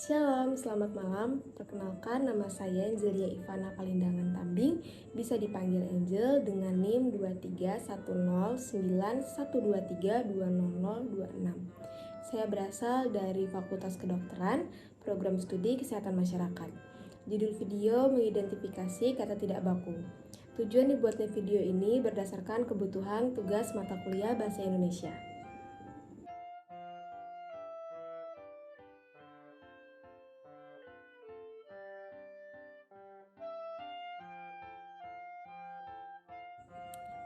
Shalom, selamat malam. Perkenalkan, nama saya Angelia Ivana Palindangan Tambing, bisa dipanggil Angel dengan NIM 2310912320026. Saya berasal dari Fakultas Kedokteran, Program Studi Kesehatan Masyarakat. Judul video mengidentifikasi kata tidak baku. Tujuan dibuatnya video ini berdasarkan kebutuhan tugas mata kuliah Bahasa Indonesia.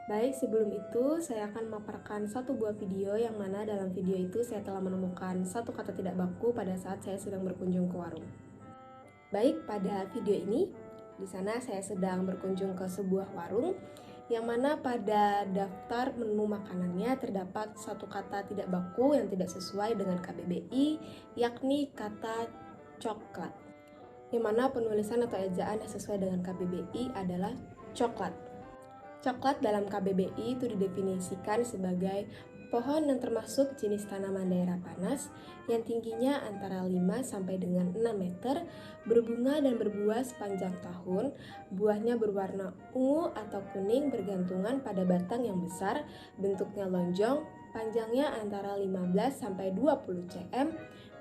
Baik, sebelum itu saya akan memaparkan satu buah video yang mana dalam video itu saya telah menemukan satu kata tidak baku pada saat saya sedang berkunjung ke warung. Baik, pada video ini, di sana saya sedang berkunjung ke sebuah warung yang mana pada daftar menu makanannya terdapat satu kata tidak baku yang tidak sesuai dengan KBBI, yakni kata coklat. Yang mana penulisan atau ejaan yang sesuai dengan KBBI adalah coklat. Coklat dalam KBBI itu didefinisikan sebagai pohon yang termasuk jenis tanaman daerah panas yang tingginya antara 5 sampai dengan 6 meter, berbunga dan berbuah sepanjang tahun, buahnya berwarna ungu atau kuning bergantungan pada batang yang besar, bentuknya lonjong, panjangnya antara 15 sampai 20 cm,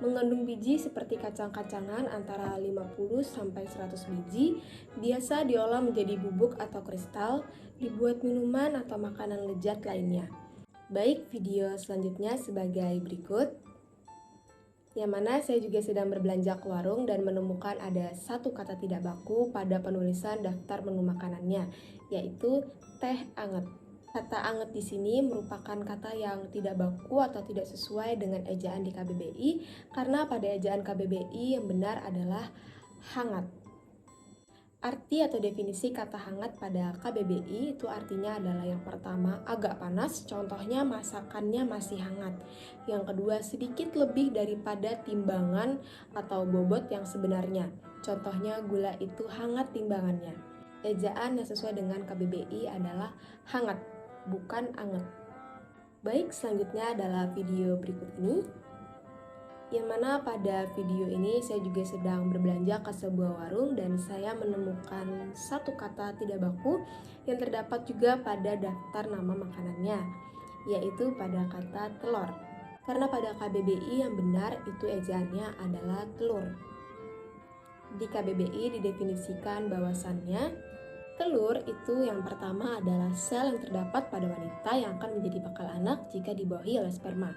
mengandung biji seperti kacang-kacangan antara 50 sampai 100 biji, biasa diolah menjadi bubuk atau kristal, dibuat minuman atau makanan lezat lainnya. Baik, video selanjutnya sebagai berikut. Yang mana saya juga sedang berbelanja ke warung dan menemukan ada satu kata tidak baku pada penulisan daftar menu makanannya, yaitu teh anget. Kata anget di sini merupakan kata yang tidak baku atau tidak sesuai dengan ejaan di KBBI karena pada ejaan KBBI yang benar adalah hangat. Arti atau definisi kata hangat pada KBBI itu artinya adalah yang pertama agak panas, contohnya masakannya masih hangat. Yang kedua sedikit lebih daripada timbangan atau bobot yang sebenarnya, contohnya gula itu hangat timbangannya. Ejaan yang sesuai dengan KBBI adalah hangat, bukan anget. Baik, selanjutnya adalah video berikut ini. Yang mana pada video ini saya juga sedang berbelanja ke sebuah warung dan saya menemukan satu kata tidak baku yang terdapat juga pada daftar nama makanannya, yaitu pada kata telur. Karena pada KBBI yang benar itu ejaannya adalah telur. Di KBBI didefinisikan bahwasannya telur itu yang pertama adalah sel yang terdapat pada wanita yang akan menjadi bakal anak jika dibawahi oleh sperma.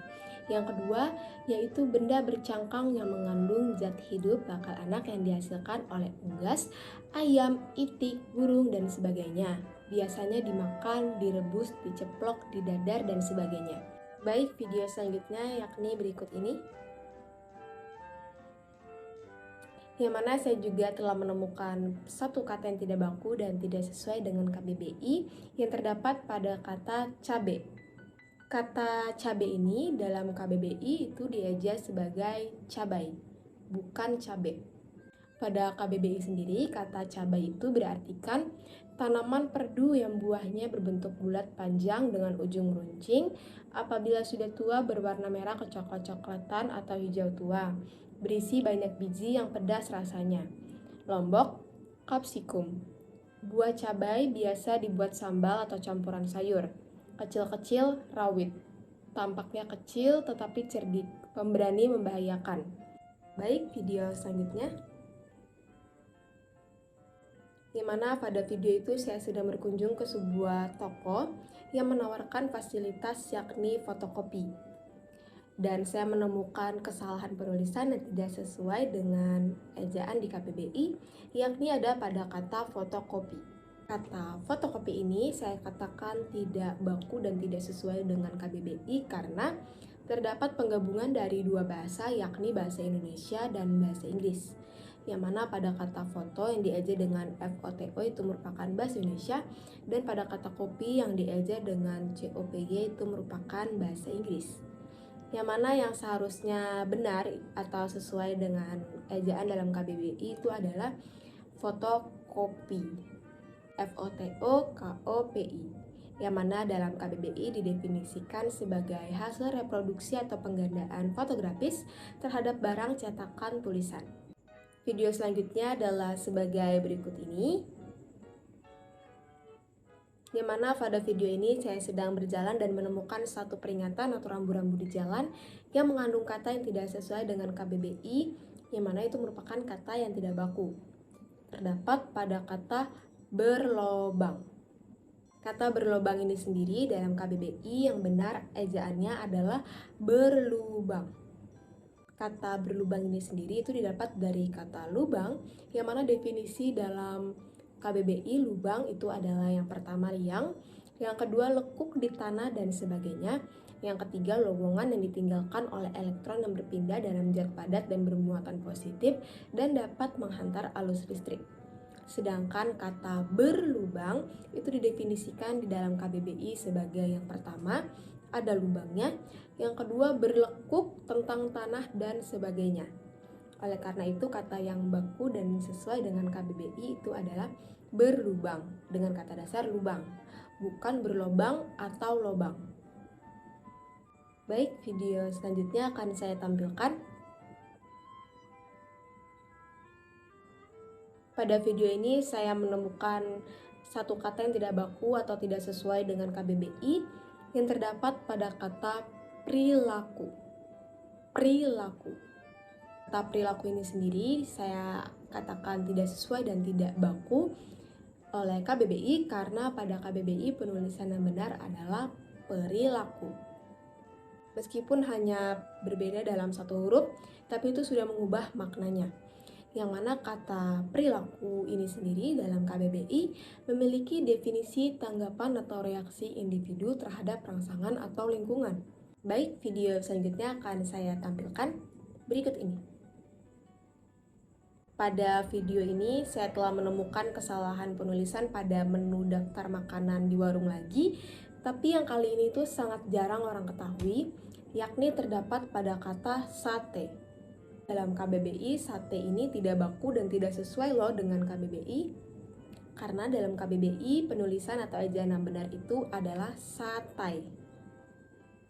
Yang kedua, yaitu benda bercangkang yang mengandung zat hidup bakal anak yang dihasilkan oleh unggas, ayam, itik, burung, dan sebagainya. Biasanya dimakan, direbus, diceplok, didadar, dan sebagainya. Baik, video selanjutnya yakni berikut ini. Yang mana saya juga telah menemukan satu kata yang tidak baku dan tidak sesuai dengan KBBI yang terdapat pada kata cabe. Kata cabe ini dalam KBBI itu dieja sebagai cabai, bukan cabe. Pada KBBI sendiri, kata cabai itu berartikan tanaman perdu yang buahnya berbentuk bulat panjang dengan ujung runcing, apabila sudah tua berwarna merah kecoklat-coklatan atau hijau tua, berisi banyak biji yang pedas rasanya. Lombok, capsicum. Buah cabai biasa dibuat sambal atau campuran sayur. Kecil-kecil, rawit. Tampaknya kecil tetapi cerdik, pemberani membahayakan. Baik, video selanjutnya. Yang mana pada video itu saya sedang berkunjung ke sebuah toko yang menawarkan fasilitas yakni fotokopi. Dan saya menemukan kesalahan penulisan yang tidak sesuai dengan ejaan di KBBI, yakni ada pada kata fotokopi. Kata fotokopi ini saya katakan tidak baku dan tidak sesuai dengan KBBI karena terdapat penggabungan dari dua bahasa, yakni bahasa Indonesia dan bahasa Inggris. Yang mana pada kata foto yang dieja dengan FOTO itu merupakan bahasa Indonesia, dan pada kata kopi yang dieja dengan COPY itu merupakan bahasa Inggris. Yang mana yang seharusnya benar atau sesuai dengan ejaan dalam KBBI itu adalah fotokopi. FOTOKOPI. yang mana dalam KBBI didefinisikan sebagai hasil reproduksi atau penggandaan fotografis terhadap barang cetakan tulisan. Video selanjutnya adalah sebagai berikut ini, yang mana pada video ini saya sedang berjalan dan menemukan satu peringatan atau rambu-rambu di jalan yang mengandung kata yang tidak sesuai dengan KBBI, yang mana itu merupakan kata yang tidak baku. Terdapat pada kata berlobang. Kata berlobang ini sendiri dalam KBBI yang benar ejaannya adalah berlubang. Kata berlubang ini sendiri itu didapat dari kata lubang, yang mana definisi dalam KBBI lubang itu adalah yang pertama liang, yang kedua lekuk di tanah dan sebagainya, yang ketiga lowongan yang ditinggalkan oleh elektron yang berpindah dalam zat padat dan bermuatan positif dan dapat menghantar arus listrik. Sedangkan kata berlubang itu didefinisikan di dalam KBBI sebagai yang pertama ada lubangnya, yang kedua berlekuk tentang tanah dan sebagainya. Oleh karena itu kata yang baku dan sesuai dengan KBBI itu adalah berlubang dengan kata dasar lubang, bukan berlobang atau lobang. Baik, video selanjutnya akan saya tampilkan. Pada video ini saya menemukan satu kata yang tidak baku atau tidak sesuai dengan KBBI yang terdapat pada kata perilaku. Perilaku. Kata perilaku ini sendiri saya katakan tidak sesuai dan tidak baku oleh KBBI karena pada KBBI penulisan yang benar adalah perilaku. Meskipun hanya berbeda dalam satu huruf, tapi itu sudah mengubah maknanya. Yang mana kata perilaku ini sendiri dalam KBBI memiliki definisi tanggapan atau reaksi individu terhadap rangsangan atau lingkungan. Baik, video selanjutnya akan saya tampilkan berikut ini. Pada video ini saya telah menemukan kesalahan penulisan pada menu daftar makanan di warung lagi, tapi yang kali ini itu sangat jarang orang ketahui, yakni terdapat pada kata sate. Dalam KBBI, sate ini tidak baku dan tidak sesuai loh dengan KBBI. Karena dalam KBBI, penulisan atau ejaan yang benar itu adalah satai.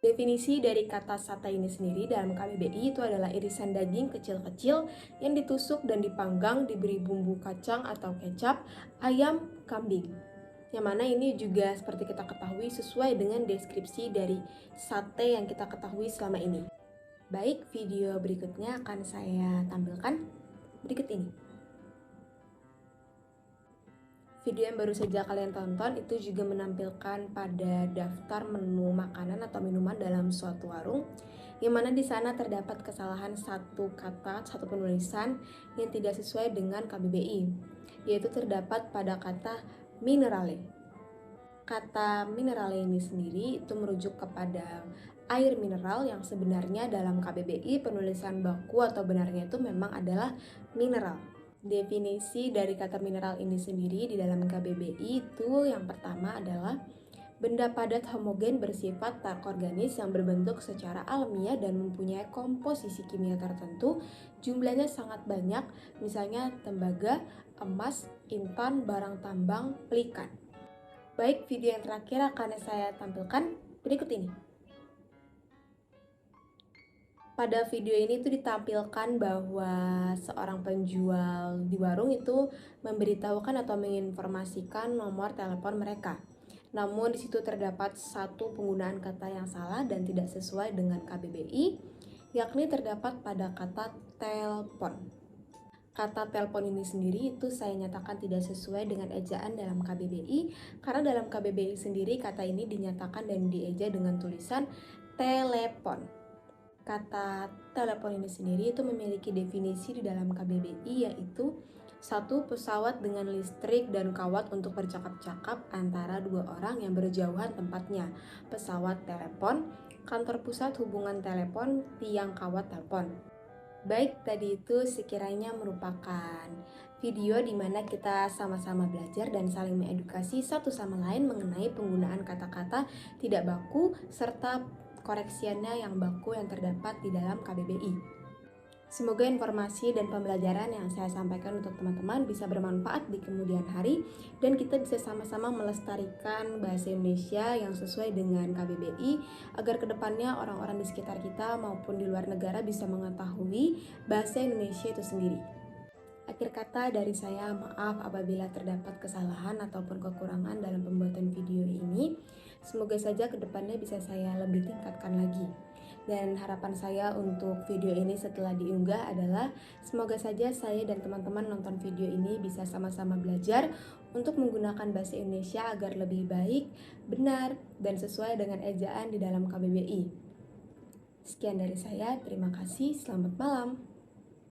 Definisi dari kata sate ini sendiri dalam KBBI itu adalah irisan daging kecil-kecil yang ditusuk dan dipanggang diberi bumbu kacang atau kecap, ayam, kambing. Yang mana ini juga seperti kita ketahui sesuai dengan deskripsi dari sate yang kita ketahui selama ini. Baik, video berikutnya akan saya tampilkan berikut ini. Video yang baru saja kalian tonton itu juga menampilkan pada daftar menu makanan atau minuman dalam suatu warung, yang mana di sana terdapat kesalahan satu kata, satu penulisan yang tidak sesuai dengan KBBI, yaitu terdapat pada kata minerale. Kata minerale ini sendiri itu merujuk kepada air mineral yang sebenarnya dalam KBBI penulisan baku atau benarnya itu memang adalah mineral. Definisi dari kata mineral ini sendiri di dalam KBBI itu yang pertama adalah benda padat homogen bersifat tak organis yang berbentuk secara alamiah dan mempunyai komposisi kimia tertentu, jumlahnya sangat banyak, misalnya tembaga, emas, intan, barang tambang, pelikan. Baik, video yang terakhir akan saya tampilkan berikut ini. Pada video ini tuh ditampilkan bahwa seorang penjual di warung itu memberitahukan atau menginformasikan nomor telepon mereka. Namun di situ terdapat satu penggunaan kata yang salah dan tidak sesuai dengan KBBI, yakni terdapat pada kata telepon. Kata telepon ini sendiri itu saya nyatakan tidak sesuai dengan ejaan dalam KBBI, karena dalam KBBI sendiri kata ini dinyatakan dan dieja dengan tulisan telepon. Kata telepon ini sendiri itu memiliki definisi di dalam KBBI, yaitu satu pesawat dengan listrik dan kawat untuk bercakap-cakap antara dua orang yang berjauhan tempatnya. Pesawat telepon, kantor pusat hubungan telepon, tiang kawat telepon. Baik, tadi itu sekiranya merupakan video di mana kita sama-sama belajar dan saling mengedukasi satu sama lain mengenai penggunaan kata-kata tidak baku serta koreksiannya yang baku yang terdapat di dalam KBBI. Semoga informasi dan pembelajaran yang saya sampaikan untuk teman-teman bisa bermanfaat di kemudian hari dan kita bisa sama-sama melestarikan bahasa Indonesia yang sesuai dengan KBBI agar kedepannya orang-orang di sekitar kita maupun di luar negara bisa mengetahui bahasa Indonesia itu sendiri. Akhir kata dari saya, maaf apabila terdapat kesalahan ataupun kekurangan dalam pembuatan video ini. Semoga saja kedepannya bisa saya lebih tingkatkan lagi. Dan harapan saya untuk video ini setelah diunggah adalah semoga saja saya dan teman-teman nonton video ini bisa sama-sama belajar untuk menggunakan bahasa Indonesia agar lebih baik, benar, dan sesuai dengan ejaan di dalam KBBI. Sekian dari saya, terima kasih, selamat malam.